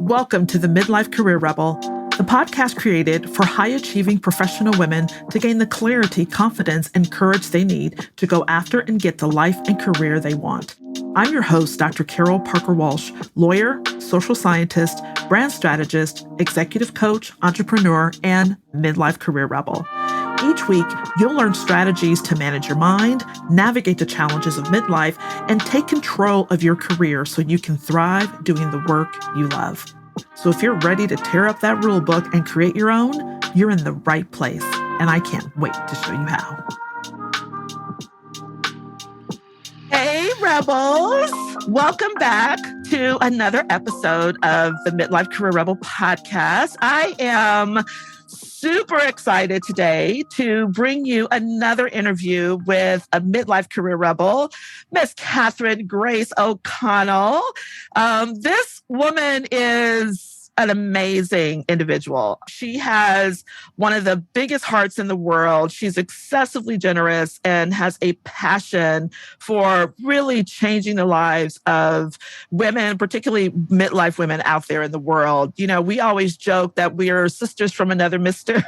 Welcome to the Midlife Career Rebel, the podcast created for high-achieving professional women to gain the clarity, confidence, and courage they need to go after and get the life and career they want. I'm your host, Dr. Carol Parker Walsh, lawyer, social scientist, brand strategist, executive coach, entrepreneur, and midlife career rebel. Each week, you'll learn strategies to manage your mind, navigate the challenges of midlife, and take control of your career so you can thrive doing the work you love. So if you're ready to tear up that rule book and create your own, you're in the right place, and I can't wait to show you how. Hey, Rebels! Welcome back to another episode of the Midlife Career Rebel Podcast. I am super excited today to bring you another interview with a midlife career rebel, Miss Catherine Grace O'Connell. This woman is an amazing individual. She has one of the biggest hearts in the world. She's excessively generous and has a passion for really changing the lives of women, particularly midlife women out there in the world. You know, we always joke that we are sisters from another mister.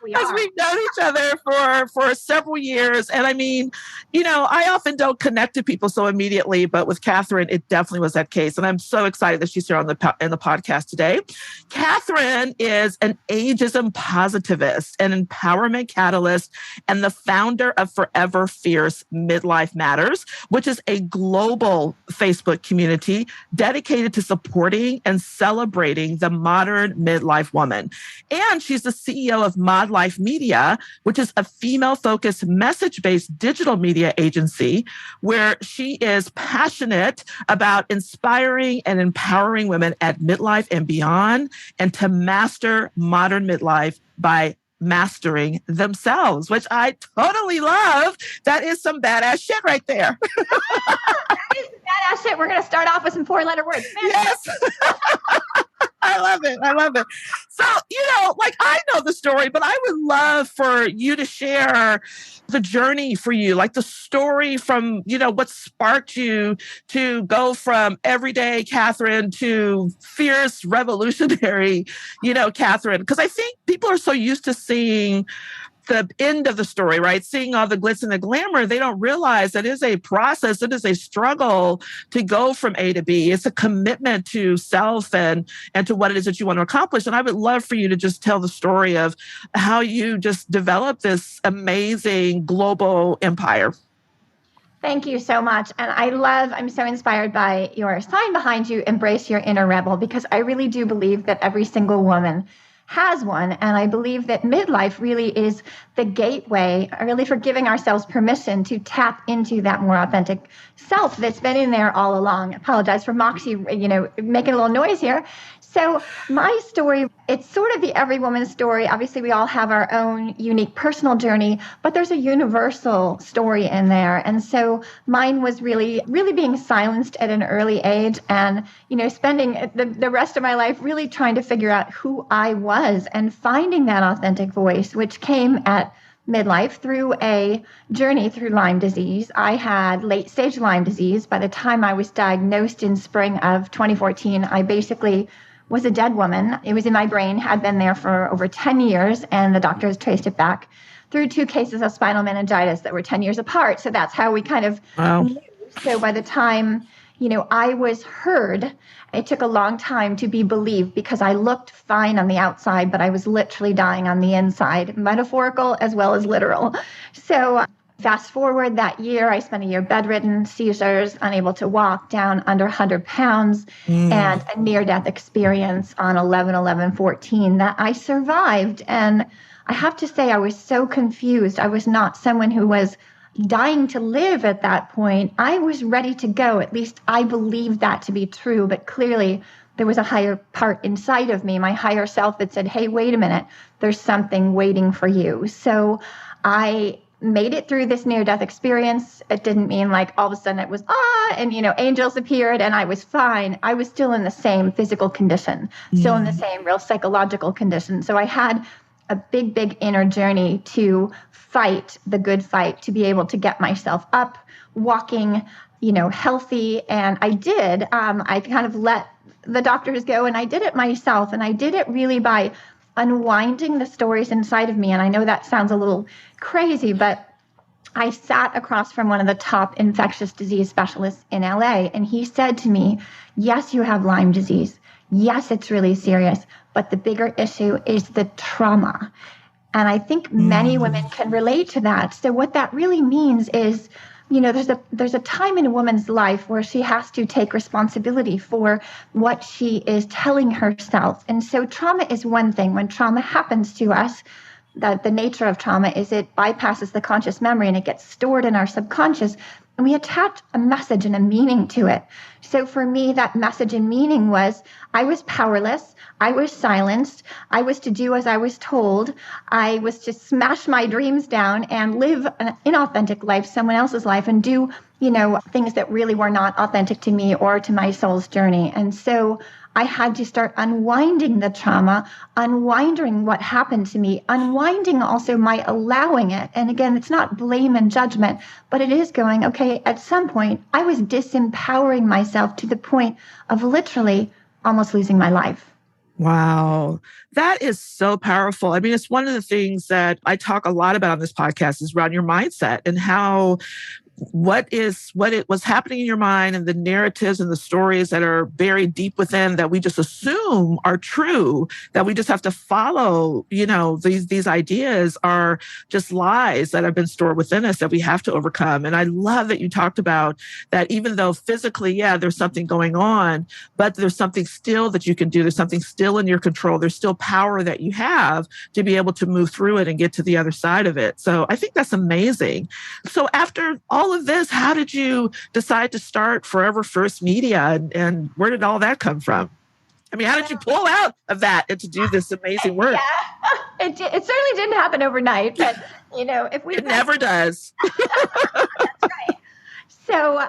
Because we've known each other for several years. And I mean, you know, I often don't connect to people so immediately, but with Catherine, it definitely was that case. And I'm so excited that she's here on in the podcast today. Catherine is an ageism positivist, an empowerment catalyst, and the founder of Forever Fierce Midlife Matters, which is a global Facebook community dedicated to supporting and celebrating the modern midlife woman. And she's the CEO of Midlife Media, which is a female-focused, message-based digital media agency where she is passionate about inspiring and empowering women at midlife and beyond, and to master modern midlife by mastering themselves, which I totally love. That is some badass shit right there. That is badass shit. We're going to start off with some four-letter words. Yes. I love it. I love it. So, you know, like I know the story, but I would love for you to share the journey for you, like the story from, you know, what sparked you to go from everyday Catherine to fierce revolutionary, you know, Catherine. Because I think people are so used to seeing the end of the story, right? Seeing all the glitz and the glamour, they don't realize that it is a process. It is a struggle to go from A to B. It's a commitment to self and to what it is that you want to accomplish. And I would love for you to just tell the story of how you just developed this amazing global empire. Thank you so much. And I'm so inspired by your sign behind you, Embrace Your Inner Rebel, because I really do believe that every single woman has one. And I believe that midlife really is the gateway, really for giving ourselves permission to tap into that more authentic self that's been in there all along. I apologize for Moxie, you know, making a little noise here. So my story, it's sort of the every woman's story. Obviously, we all have our own unique personal journey, but there's a universal story in there. And so mine was really, really being silenced at an early age and, you know, spending the rest of my life really trying to figure out who I was and finding that authentic voice, which came at midlife through a journey through Lyme disease. I had late stage Lyme disease. By the time I was diagnosed in spring of 2014, I basically was a dead woman. It was in my brain, had been there for over 10 years, and the doctors traced it back through 2 cases of spinal meningitis that were 10 years apart. So that's how we kind of knew. So by the time, you know, I was heard, it took a long time to be believed because I looked fine on the outside, but I was literally dying on the inside, metaphorical as well as literal. So fast forward that year, I spent a year bedridden, seizures, unable to walk, down under 100 pounds, and a near-death experience on 11/11/14 that I survived. And I have to say, I was so confused. I was not someone who was dying to live at that point. I was ready to go. At least I believed that to be true. But clearly, there was a higher part inside of me, my higher self, that said, hey, wait a minute, there's something waiting for you. So I made it through this near-death experience. It didn't mean like all of a sudden it was, and, you know, angels appeared and I was fine. I was still in the same physical condition, still in the same real psychological condition. So I had a big, big inner journey to fight the good fight, to be able to get myself up, walking, you know, healthy. And I did. I kind of let the doctors go. And I did it myself. And I did it really by unwinding the stories inside of me. And I know that sounds a little crazy, but I sat across from one of the top infectious disease specialists in LA, and he said to me, yes, you have Lyme disease. Yes, it's really serious, but the bigger issue is the trauma. And I think many women can relate to that. So what that really means is, there's a time in a woman's life where she has to take responsibility for what she is telling herself. And so trauma is one thing. When trauma happens to us, the nature of trauma is it bypasses the conscious memory and it gets stored in our subconscious, and we attach a message and a meaning to it. So for me, that message and meaning was I was powerless. I was silenced. I was to do as I was told. I was to smash my dreams down and live an inauthentic life, someone else's life, and do, things that really were not authentic to me or to my soul's journey. And so I had to start unwinding the trauma, unwinding what happened to me, unwinding also my allowing it. And again, it's not blame and judgment, but it is going, okay, at some point, I was disempowering myself to the point of literally almost losing my life. Wow. That is so powerful. I mean, it's one of the things that I talk a lot about on this podcast is around your mindset and how what was happening in your mind and the narratives and the stories that are buried deep within that we just assume are true, that we just have to follow, these ideas are just lies that have been stored within us that we have to overcome. And I love that you talked about that even though physically, there's something going on, but there's something still that you can do. There's something still in your control. There's still power that you have to be able to move through it and get to the other side of it. So I think that's amazing. So after all of this, how did you decide to start Forever First Media and where did all that come from? I mean, how did you pull out of that and to do this amazing work? Yeah, it certainly didn't happen overnight, but it never does. That's right. So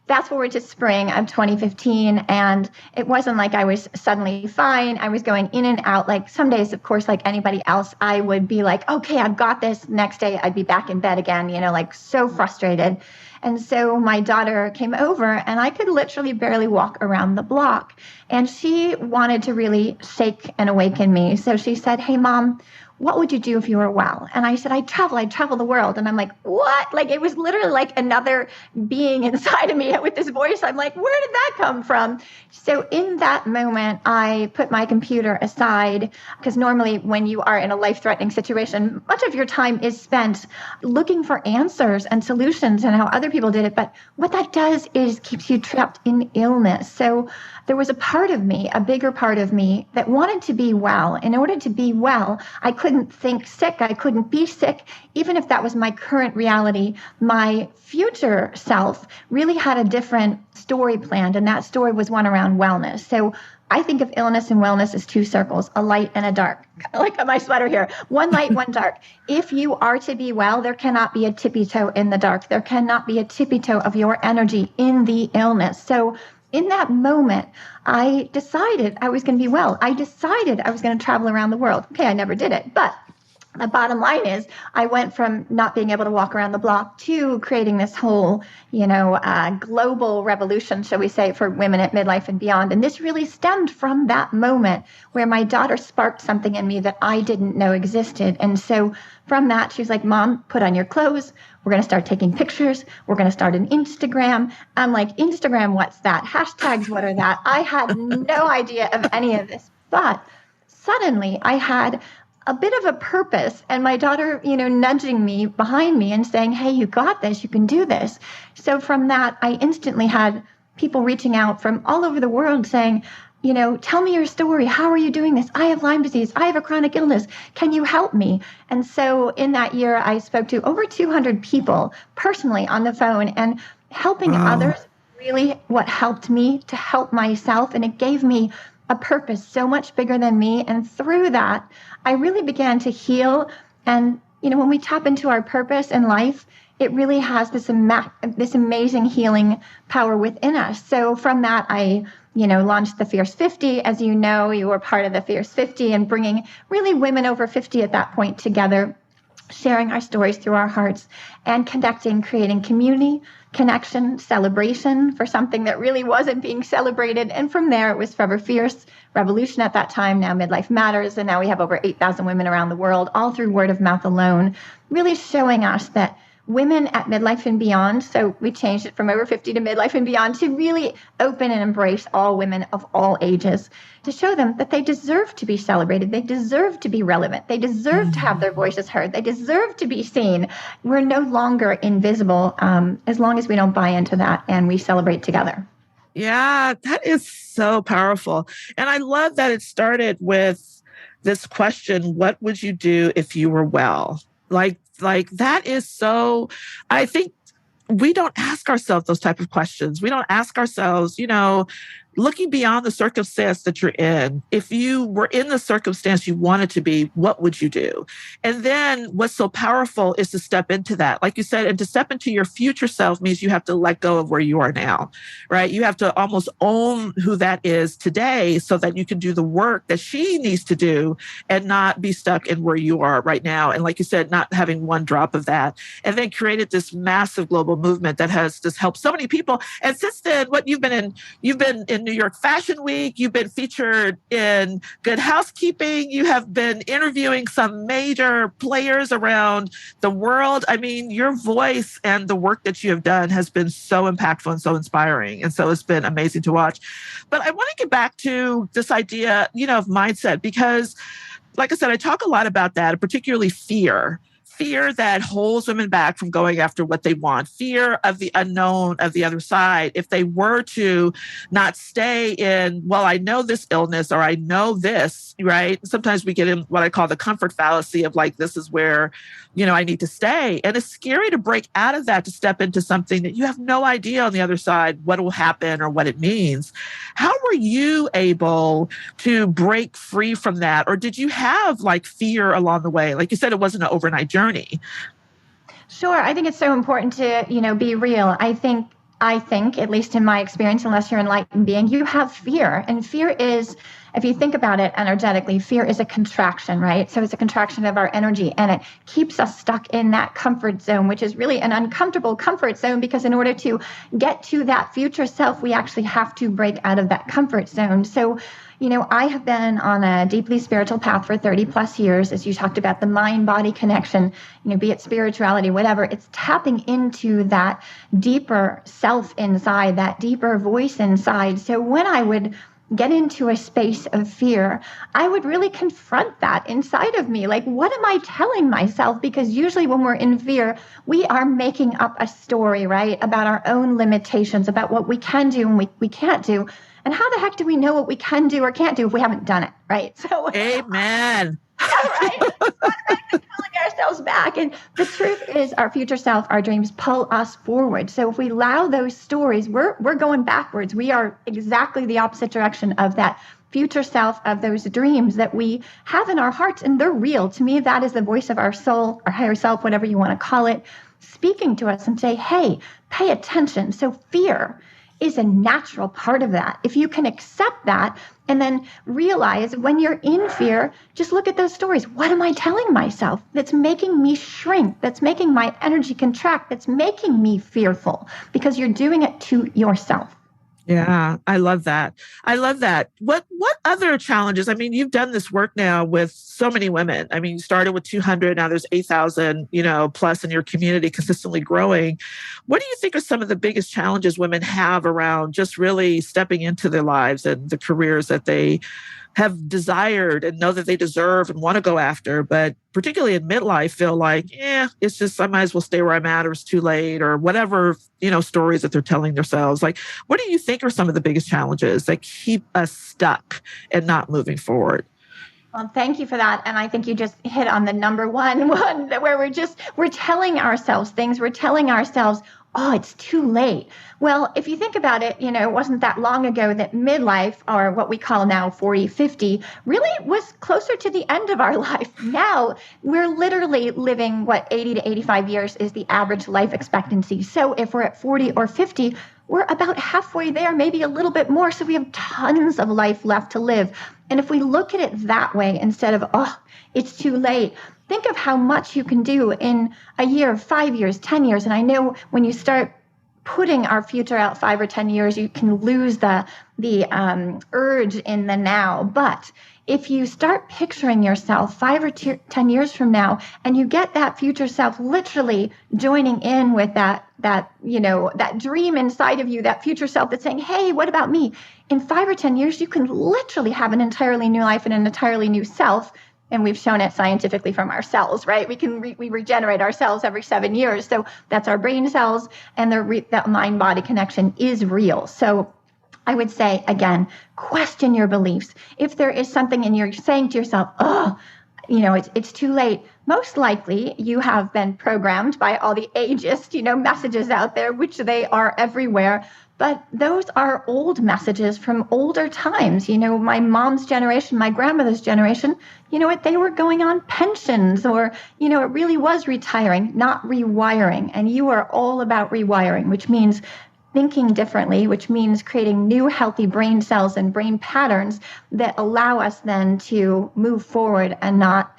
fast forward to spring of 2015, and it wasn't like I was suddenly fine. I was going in and out. Like some days, of course, like anybody else, I would be like, okay, I've got this. Next day, I'd be back in bed again, like so frustrated. And so my daughter came over, and I could literally barely walk around the block. And she wanted to really shake and awaken me. So she said, hey, Mom, what would you do if you were well? And I said, I'd travel the world. And I'm like, what? Like, it was literally like another being inside of me with this voice. I'm like, where did that come from? So in that moment, I put my computer aside, because normally when you are in a life-threatening situation, much of your time is spent looking for answers and solutions and how other people did it. But what that does is keeps you trapped in illness. So there was a part of me, a bigger part of me, that wanted to be well. In order to be well, I couldn't think sick. I couldn't be sick. Even if that was my current reality, my future self really had a different story planned. And that story was one around wellness. So I think of illness and wellness as two circles, a light and a dark. Like my sweater here, one light, one dark. If you are to be well, there cannot be a tippy toe in the dark. There cannot be a tippy toe of your energy in the illness. So in that moment, I decided I was going to be well. I decided I was going to travel around the world. Okay, I never did it, but the bottom line is I went from not being able to walk around the block to creating this whole, global revolution, shall we say, for women at midlife and beyond. And this really stemmed from that moment where my daughter sparked something in me that I didn't know existed. And so from that, she was like, Mom, put on your clothes. We're going to start taking pictures. We're going to start an Instagram. I'm like, Instagram, what's that? Hashtags, what are that? I had no idea of any of this. But suddenly I had a bit of a purpose, and my daughter, nudging me behind me and saying, hey, you got this, you can do this. So from that, I instantly had people reaching out from all over the world saying, tell me your story. How are you doing this? I have Lyme disease. I have a chronic illness. Can you help me? And so in that year, I spoke to over 200 people personally on the phone, and helping others really what helped me to help myself. And it gave me a purpose so much bigger than me. And through that, I really began to heal. And, when we tap into our purpose in life, it really has this amazing healing power within us. So from that, I, launched the Fierce 50. As you know, you were part of the Fierce 50 and bringing really women over 50 at that point together, sharing our stories through our hearts and connecting, creating community, connection, celebration for something that really wasn't being celebrated. And from there, it was Forever Fierce, Revolution at that time, now Midlife Matters. And now we have over 8,000 women around the world, all through word of mouth alone, really showing us that women at midlife and beyond, so we changed it from over 50 to midlife and beyond, to really open and embrace all women of all ages, to show them that they deserve to be celebrated, they deserve to be relevant, they deserve to have their voices heard, they deserve to be seen. We're no longer invisible as long as we don't buy into that and we celebrate together. Yeah, that is so powerful. And I love that it started with this question, what would you do if you were well? Like that is so, I think we don't ask ourselves those type of questions. We don't ask ourselves, looking beyond the circumstance that you're in, if you were in the circumstance you wanted to be, what would you do? And then what's so powerful is to step into that. Like you said, and to step into your future self means you have to let go of where you are now, right? You have to almost own who that is today so that you can do the work that she needs to do and not be stuck in where you are right now. And like you said, not having one drop of that. And then created this massive global movement that has just helped so many people. And since then, you've been in New York Fashion Week. You've been featured in Good Housekeeping. You have been interviewing some major players around the world. I mean, your voice and the work that you have done has been so impactful and so inspiring. And so it's been amazing to watch. But I want to get back to this idea, of mindset, because like I said, I talk a lot about that, particularly fear that holds women back from going after what they want, fear of the unknown of the other side. If they were to not stay in, well, I know this illness or I know this, right? Sometimes we get in what I call the comfort fallacy of like, this is where, I need to stay. And it's scary to break out of that, to step into something that you have no idea on the other side what will happen or what it means. How were you able to break free from that? Or did you have like fear along the way? Like you said, it wasn't an overnight journey. Sure. I think it's so important to, be real. I think, at least in my experience, unless you're an enlightened being, you have fear. And fear is, if you think about it energetically, fear is a contraction, right? So it's a contraction of our energy, and it keeps us stuck in that comfort zone, which is really an uncomfortable comfort zone, because in order to get to that future self, we actually have to break out of that comfort zone. So, I have been on a deeply spiritual path for 30 plus years, as you talked about, the mind-body connection, be it spirituality, whatever. It's tapping into that deeper self inside, that deeper voice inside. So when I would get into a space of fear, I would really confront that inside of me. Like, what am I telling myself? Because usually when we're in fear, we are making up a story, right, about our own limitations, about what we can do and we can't do. And how the heck do we know what we can do or can't do if we haven't done it, right? So, amen. Right? Pulling ourselves back. And the truth is, our future self, our dreams pull us forward. So if we allow those stories, we're going backwards. We are exactly the opposite direction of that future self, of those dreams that we have in our hearts, and they're real. To me, that is the voice of our soul, our higher self, whatever you want to call it, speaking to us and say, hey, pay attention. So fear is a natural part of that. If you can accept that and then realize when you're in fear, just look at those stories. What am I telling myself that's making me shrink, that's making my energy contract, that's making me fearful? Because you're doing it to yourself. Yeah, I love that. I love that. What other challenges? I mean, you've done this work now with so many women. I mean, you started with 200, now there's 8,000, plus in your community, consistently growing. What do you think are some of the biggest challenges women have around just really stepping into their lives and the careers that they have desired and know that they deserve and want to go after, but particularly in midlife feel like, it's just, I might as well stay where I'm at, or it's too late, or whatever, stories that they're telling themselves. Like, what do you think are some of the biggest challenges that keep us stuck and not moving forward? Well, thank you for that. And I think you just hit on the number one where we're telling ourselves things. We're telling ourselves, oh, it's too late. Well, if you think about it, it wasn't that long ago that midlife, or what we call now 40, 50, really was closer to the end of our life. Now we're literally living 80 to 85 years is the average life expectancy. So if we're at 40 or 50, we're about halfway there, maybe a little bit more. So we have tons of life left to live. And if we look at it that way, instead of, oh, it's too late, think of how much you can do in a year, 5 years, 10 years. And I know when you start putting our future out 5 or 10 years, you can lose the urge in the now. But if you start picturing yourself 5 or 10 years from now, and you get that future self literally joining in with that dream inside of you, that future self that's saying, hey, what about me? In 5 or 10 years, you can literally have an entirely new life and an entirely new self. And we've shown it scientifically from our cells, right? We regenerate our cells every 7 years. So that's our brain cells, and that mind-body connection is real. So I would say, again, question your beliefs. If there is something and you're saying to yourself, oh, it's too late, most likely you have been programmed by all the ageist, messages out there, which they are everywhere. But those are old messages from older times. My mom's generation, my grandmother's generation, they were going on pensions, or, it really was retiring, not rewiring. And you are all about rewiring, which means thinking differently, which means creating new healthy brain cells and brain patterns that allow us then to move forward and not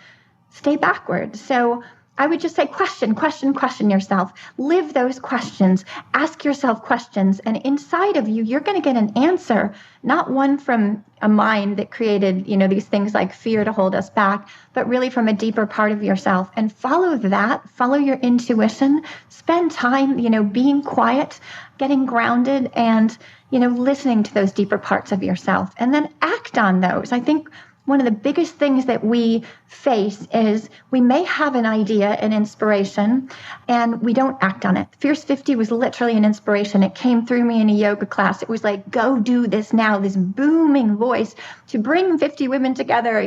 stay backward. So I would just say question yourself. Live those questions. Ask yourself questions. And inside of you, you're going to get an answer, not one from a mind that created, these things like fear to hold us back, but really from a deeper part of yourself. And follow that. Follow your intuition. Spend time, being quiet, getting grounded, and, listening to those deeper parts of yourself. And then act on those. I think one of the biggest things that we face is we may have an idea, an inspiration, and we don't act on it. Fierce 50 was literally an inspiration. It came through me in a yoga class. It was like, go do this now, this booming voice to bring 50 women together,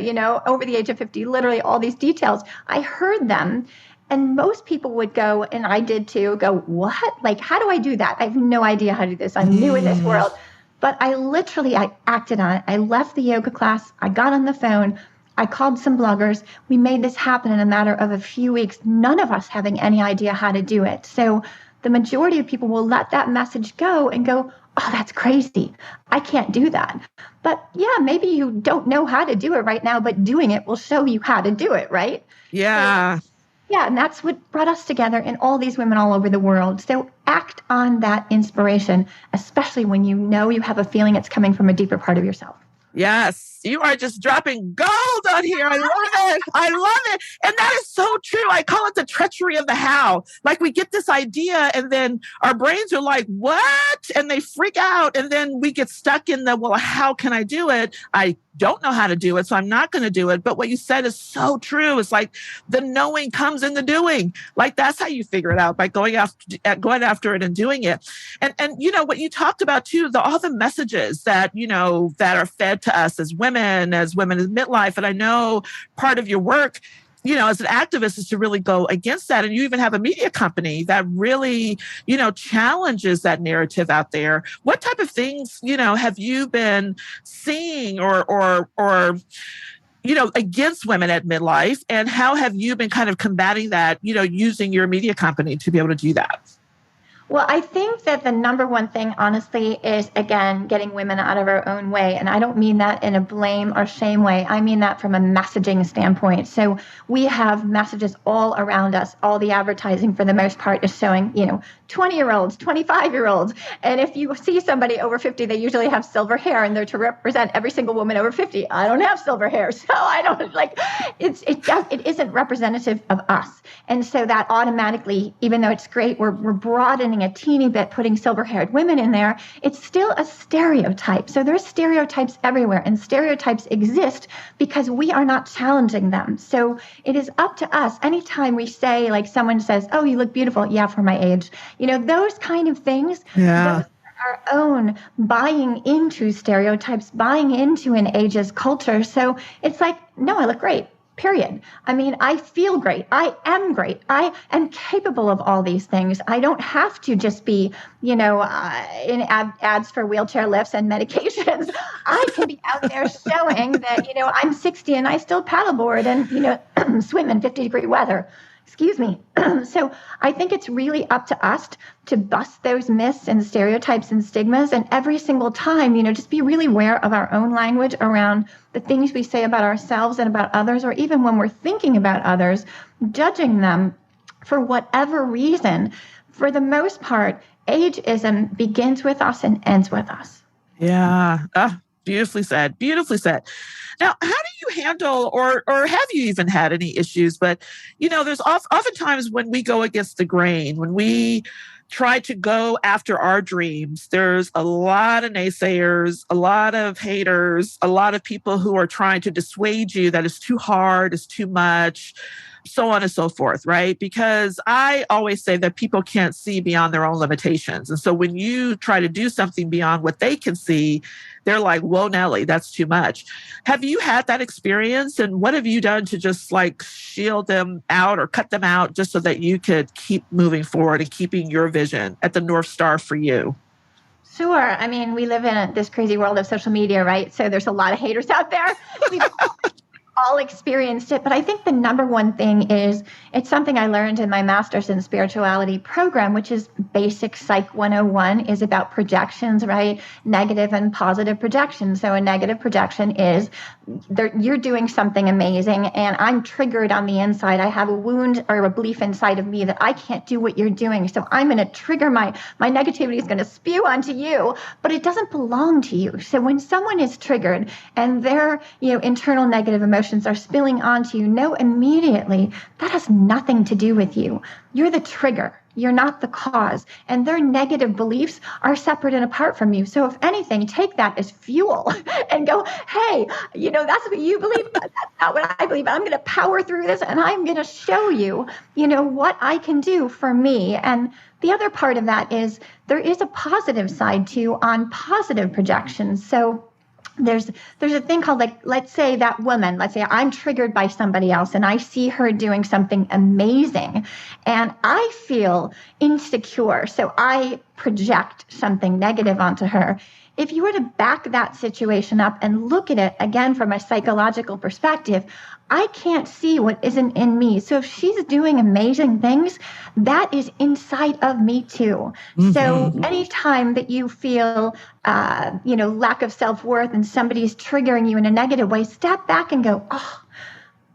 over the age of 50, literally all these details. I heard them. And most people would go, and I did too, go, what? Like, how do I do that? I have no idea how to do this. I'm new in this world. But I acted on it. I left the yoga class. I got on the phone. I called some bloggers. We made this happen in a matter of a few weeks, none of us having any idea how to do it. So the majority of people will let that message go and go, oh, that's crazy. I can't do that. But yeah, maybe you don't know how to do it right now, but doing it will show you how to do it, right? Yeah. Yeah, and that's what brought us together, and all these women all over the world. So act on that inspiration, especially when you know you have a feeling it's coming from a deeper part of yourself. Yes, you are just dropping gold on here. I love it. I love it. And that is so true. I call it the treachery of the how. Like, we get this idea and then our brains are like, what? And they freak out. And then we get stuck in the, well, how can I do it? I don't know how to do it, so I'm not going to do it. But what you said is so true. It's like the knowing comes in the doing. Like, that's how you figure it out, by going after it and doing it. And what you talked about too, all the messages that that are fed to us as women in midlife. And I know part of your work, as an activist, is to really go against that. And you even have a media company that really, challenges that narrative out there. What type of things, have you been seeing or against women at midlife? And how have you been kind of combating that, using your media company to be able to do that? Well, I think that the number one thing, honestly, is, again, getting women out of our own way. And I don't mean that in a blame or shame way. I mean that from a messaging standpoint. So we have messages all around us. All the advertising, for the most part, is showing, 20-year-olds, 25-year-olds. And if you see somebody over 50, they usually have silver hair, and they're to represent every single woman over 50. I don't have silver hair, so I don't it isn't representative of us. And so that automatically, even though it's great, we're broadening a teeny bit, putting silver-haired women in there, it's still a stereotype. So there's stereotypes everywhere, and stereotypes exist because we are not challenging them. So it is up to us. Anytime we say, like, someone says, oh, you look beautiful. Yeah, for my age. Those kind of things. Yeah. Those are our own buying into stereotypes, buying into an ageist culture. So it's like, no, I look great. Period. I mean, I feel great. I am great. I am capable of all these things. I don't have to just be, in ads for wheelchair lifts and medications. I can be out there showing that, I'm 60 and I still paddleboard and, swim in 50-degree weather. Excuse me. So I think it's really up to us to bust those myths and stereotypes and stigmas. And every single time, just be really aware of our own language around the things we say about ourselves and about others, or even when we're thinking about others, judging them for whatever reason. For the most part, ageism begins with us and ends with us. Yeah. Beautifully said. Beautifully said. Now, how do you handle, or have you even had any issues? But, there's oftentimes when we go against the grain, when we try to go after our dreams, there's a lot of naysayers, a lot of haters, a lot of people who are trying to dissuade you that it's too hard, it's too much, so on and so forth, right? Because I always say that people can't see beyond their own limitations. And so when you try to do something beyond what they can see, they're like, whoa, Nelly, that's too much. Have you had that experience? And what have you done to just like shield them out or cut them out just so that you could keep moving forward and keeping your vision at the North Star for you? Sure. I mean, we live in this crazy world of social media, right? So there's a lot of haters out there. We've all experienced it. But I think the number one thing is, it's something I learned in my master's in spirituality program, which is basic Psych 101, is about projections, right? Negative and positive projections. So a negative projection is you're doing something amazing and I'm triggered on the inside. I have a wound or a belief inside of me that I can't do what you're doing. So I'm going to trigger my negativity is going to spew onto you, but it doesn't belong to you. So when someone is triggered and their internal negative emotions are spilling onto you, know immediately that has nothing to do with you. You're the trigger. You're not the cause. And their negative beliefs are separate and apart from you. So if anything, take that as fuel and go, hey, that's what you believe. That's not what I believe. I'm going to power through this and I'm going to show you, what I can do for me. And the other part of that is there is a positive side too on positive projections. So there's a thing called, like, let's say that woman, let's say I'm triggered by somebody else and I see her doing something amazing and I feel insecure. So I project something negative onto her. If you were to back that situation up and look at it again from a psychological perspective, I can't see what isn't in me. So if she's doing amazing things, that is inside of me too. Mm-hmm. So anytime that you feel, lack of self-worth and somebody's triggering you in a negative way, step back and go, oh,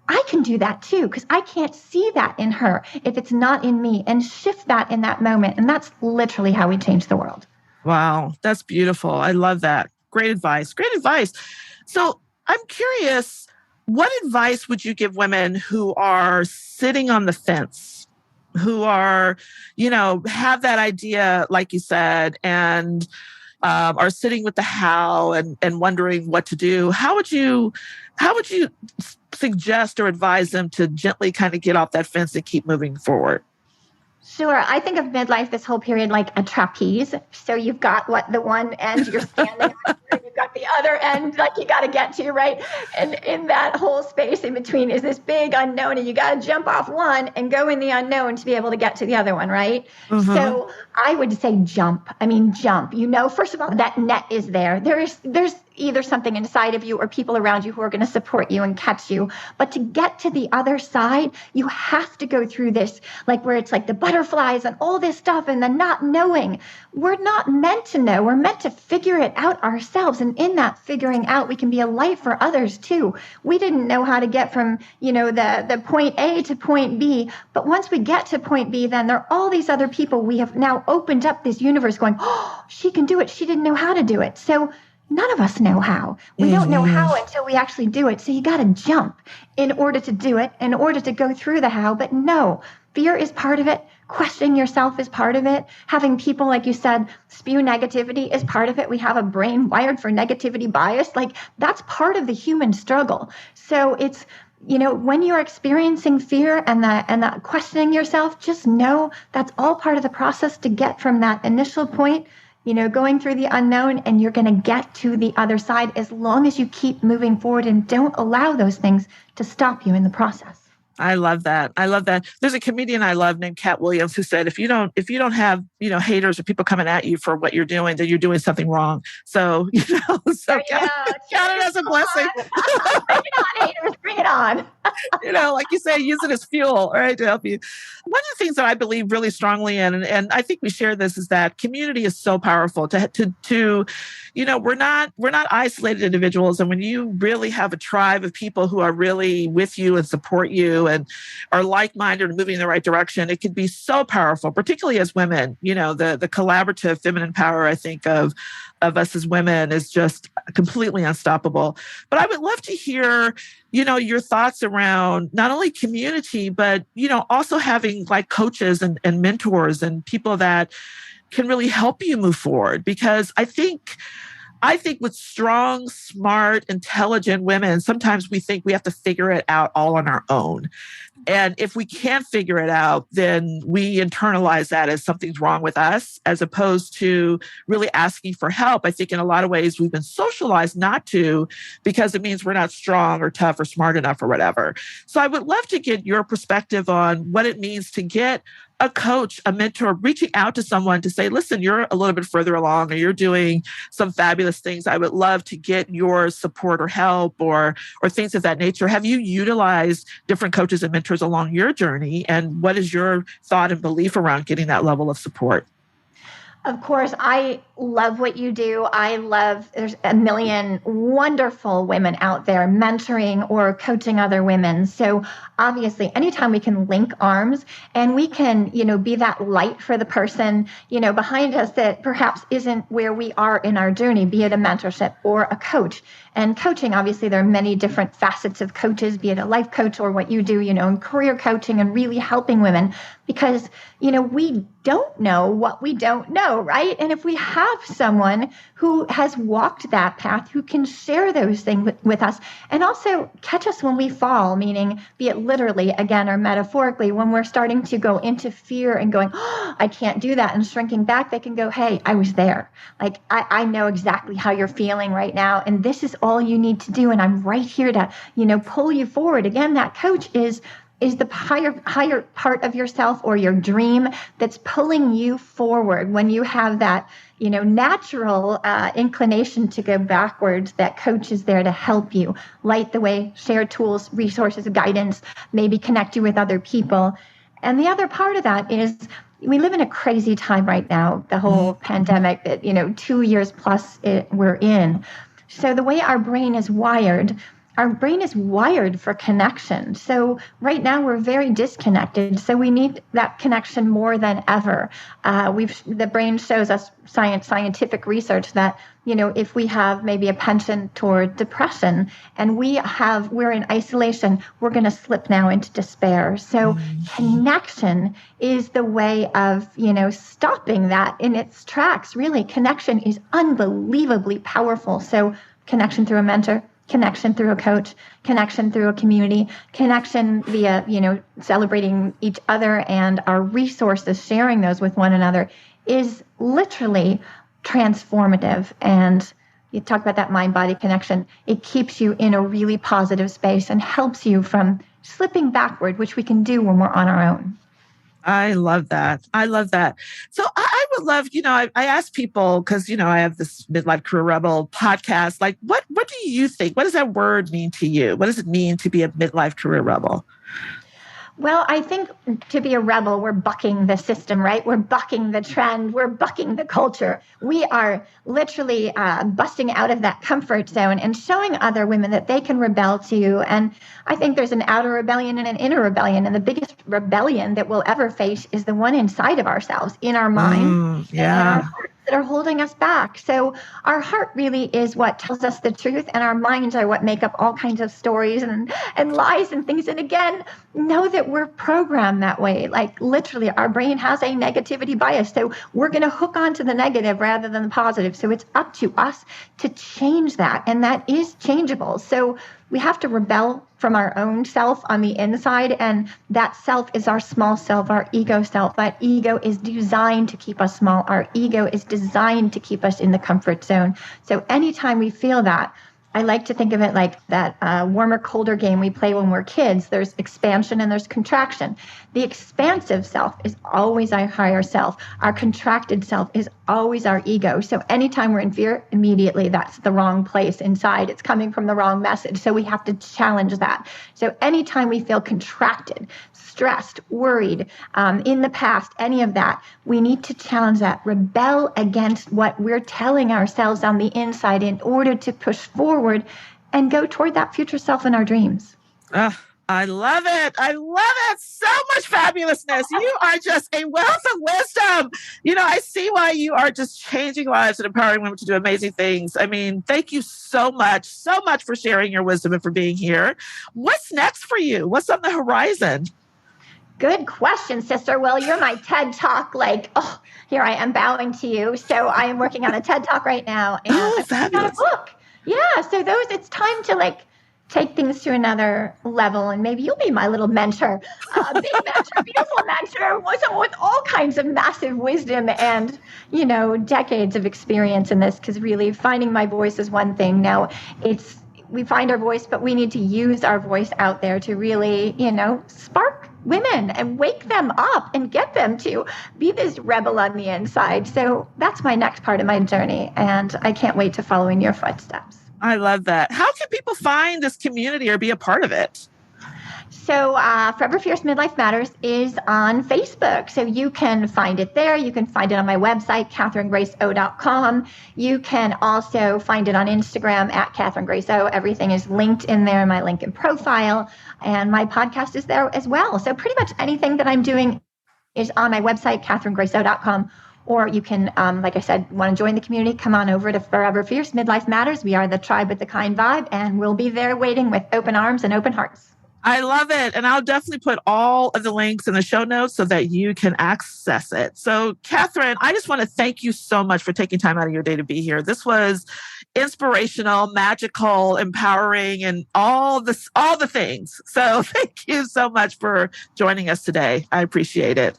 I can do that too, because I can't see that in her if it's not in me, and shift that in that moment. And that's literally how we change the world. Wow, that's beautiful. I love that. Great advice. Great advice. So I'm curious, what advice would you give women who are sitting on the fence, who are, have that idea, like you said, and are sitting with the how and wondering what to do? How would you suggest or advise them to gently kind of get off that fence and keep moving forward? Sure. I think of midlife, this whole period, like a trapeze. So you've got the one end you're standing on, and you've got the other end, like you got to get to, right? And in that whole space in between is this big unknown, and you got to jump off one and go in the unknown to be able to get to the other one, right? Mm-hmm. So I would say jump. I mean, jump. First of all, that net is there. There's either something inside of you or people around you who are going to support you and catch you. But to get to the other side, you have to go through this, like where it's like the butterflies and all this stuff and the not knowing. We're not meant to know. We're meant to figure it out ourselves. And in that figuring out, we can be a light for others too. We didn't know how to get from, the point A to point B. But once we get to point B, then there are all these other people. We have now opened up this universe going, oh, she can do it. She didn't know how to do it. So none of us know how. We don't know how until we actually do it. So you got to jump in order to do it, in order to go through the how. But no, fear is part of it. Questioning yourself is part of it. Having people, like you said, spew negativity is part of it. We have a brain wired for negativity bias. Like, that's part of the human struggle. So it's, when you're experiencing fear and that questioning yourself, just know that's all part of the process to get from that initial point, going through the unknown, and you're going to get to the other side as long as you keep moving forward and don't allow those things to stop you in the process. I love that. I love that. There's a comedian I love named Cat Williams who said, if you don't have, haters or people coming at you for what you're doing, then you're doing something wrong. So, count it as a blessing. Bring it on, haters, bring it on. Like you say, use it as fuel, right, to help you. One of the things that I believe really strongly in, and I think we share this, is that community is so powerful to we're not isolated individuals. And when you really have a tribe of people who are really with you and support you and are like-minded and moving in the right direction, it can be so powerful, particularly as women. The collaborative feminine power, I think, of us as women is just completely unstoppable. But I would love to hear, your thoughts around not only community, but, also having like coaches and mentors and people that can really help you move forward. Because I think with strong, smart, intelligent women, sometimes we think we have to figure it out all on our own. And if we can't figure it out, then we internalize that as something's wrong with us, as opposed to really asking for help. I think in a lot of ways we've been socialized not to, because it means we're not strong or tough or smart enough or whatever. So I would love to get your perspective on what it means to get a coach, a mentor, reaching out to someone to say, listen, you're a little bit further along or you're doing some fabulous things. I would love to get your support or help or things of that nature. Have you utilized different coaches and mentors along your journey? And what is your thought and belief around getting that level of support? Of course, I love what you do. There's a million wonderful women out there mentoring or coaching other women. So obviously, anytime we can link arms and we can, be that light for the person, behind us that perhaps isn't where we are in our journey, be it a mentorship or a coach. And coaching, obviously, there are many different facets of coaches, be it a life coach or what you do, in career coaching and really helping women because, we don't know what we don't know, right? And if we have someone who has walked that path, who can share those things with us and also catch us when we fall, meaning be it literally, again, or metaphorically, when we're starting to go into fear and going, oh, I can't do that, and shrinking back, they can go, hey, I was there. Like, I know exactly how you're feeling right now, and this is all you need to do, and I'm right here to, pull you forward. Again, that coach is the higher part of yourself or your dream that's pulling you forward. When you have that, natural inclination to go backwards, that coach is there to help you light the way, share tools, resources, guidance, maybe connect you with other people. And the other part of that is we live in a crazy time right now, the whole pandemic that, 2 years plus we're in. So the way our brain is wired for connection. So right now we're very disconnected. So we need that connection more than ever. The brain shows us scientific research that, if we have maybe a penchant toward depression and we're in isolation, we're going to slip now into despair. So connection is the way of, stopping that in its tracks. Really, connection is unbelievably powerful. So connection through a mentor, connection through a coach, connection through a community, connection via, celebrating each other and our resources, sharing those with one another is literally transformative. And you talk about that mind-body connection. It keeps you in a really positive space and helps you from slipping backward, which we can do when we're on our own. I love that. So I would love, I ask people, because, I have this Midlife Career Rebel podcast, like, what do you think? What does that word mean to you? What does it mean to be a midlife career rebel? Well, I think to be a rebel, we're bucking the system, right? We're bucking the trend. We're bucking the culture. We are literally busting out of that comfort zone and showing other women that they can rebel too. And I think there's an outer rebellion and an inner rebellion. And the biggest rebellion that we'll ever face is the one inside of ourselves, in our mind. Yeah. That are holding us back. So our heart really is what tells us the truth, and our minds are what make up all kinds of stories and lies and things. And again, know that we're programmed that way. Like literally, our brain has a negativity bias. So we're going to hook onto the negative rather than the positive. So it's up to us to change that. And that is changeable. So we have to rebel from our own self on the inside. And that self is our small self, our ego self. That ego is designed to keep us small. Our ego is designed to keep us in the comfort zone. So anytime we feel that, I like to think of it like that warmer, colder game we play when we're kids. There's expansion and there's contraction. The expansive self is always our higher self. Our contracted self is always our ego. So anytime we're in fear, immediately that's the wrong place inside. It's coming from the wrong message. So we have to challenge that. So anytime we feel contracted, stressed, worried, in the past, any of that, we need to challenge that, rebel against what we're telling ourselves on the inside in order to push forward and go toward that future self in our dreams. I love it. I love it. So much fabulousness. You are just a wealth of wisdom. I see why you are just changing lives and empowering women to do amazing things. I mean, thank you so much for sharing your wisdom and for being here. What's next for you? What's on the horizon? Good question, sister. Well, you're my TED Talk. Here I am bowing to you. So I am working on a TED Talk right now. And I've got a book. Yeah. So it's time to take things to another level. And maybe you'll be my little mentor, big mentor, beautiful mentor, with all kinds of massive wisdom and, decades of experience in this. Because really finding my voice is one thing. Now we find our voice, but we need to use our voice out there to really, spark women and wake them up and get them to be this rebel on the inside. So that's my next part of my journey. And I can't wait to follow in your footsteps. I love that. How can people find this community or be a part of it? So Forever Fierce Midlife Matters is on Facebook. So you can find it there. You can find it on my website, KatherineGraceO.com. You can also find it on Instagram at KatherineGraceO. Everything is linked in there, my LinkedIn profile. And my podcast is there as well. So pretty much anything that I'm doing is on my website, KatherineGraceO.com. Or you can, like I said, want to join the community, come on over to Forever Fierce Midlife Matters. We are the tribe with the kind vibe, and we'll be there waiting with open arms and open hearts. I love it. And I'll definitely put all of the links in the show notes so that you can access it. So, Katherine, I just want to thank you so much for taking time out of your day to be here. This was inspirational, magical, empowering, and all the things. So thank you so much for joining us today. I appreciate it.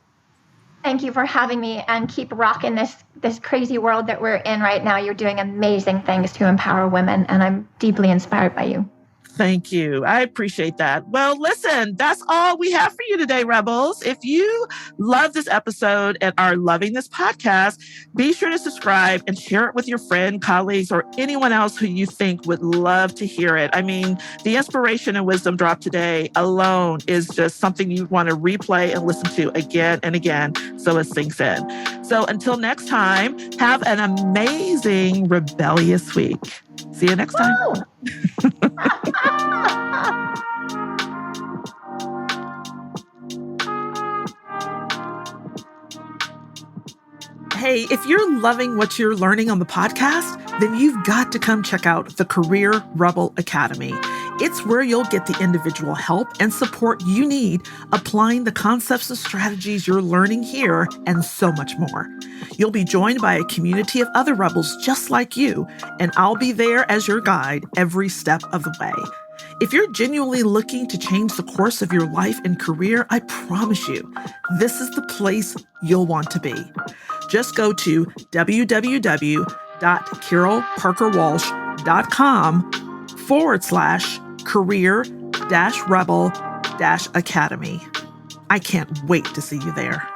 Thank you for having me, and keep rocking this crazy world that we're in right now. You're doing amazing things to empower women, and I'm deeply inspired by you. Thank you. I appreciate that. Well, listen, that's all we have for you today, Rebels. If you love this episode and are loving this podcast, be sure to subscribe and share it with your friend, colleagues, or anyone else who you think would love to hear it. I mean, the inspiration and wisdom drop today alone is just something you want to replay and listen to again and again so it sinks in. So until next time, have an amazing rebellious week. See you next time. Hey, if you're loving what you're learning on the podcast, then you've got to come check out the Career Rebel Academy. It's where you'll get the individual help and support you need applying the concepts and strategies you're learning here and so much more. You'll be joined by a community of other rebels just like you, and I'll be there as your guide every step of the way. If you're genuinely looking to change the course of your life and career, I promise you, this is the place you'll want to be. Just go to www.carolparkerwalsh.com/career-rebel-academy. I can't wait to see you there.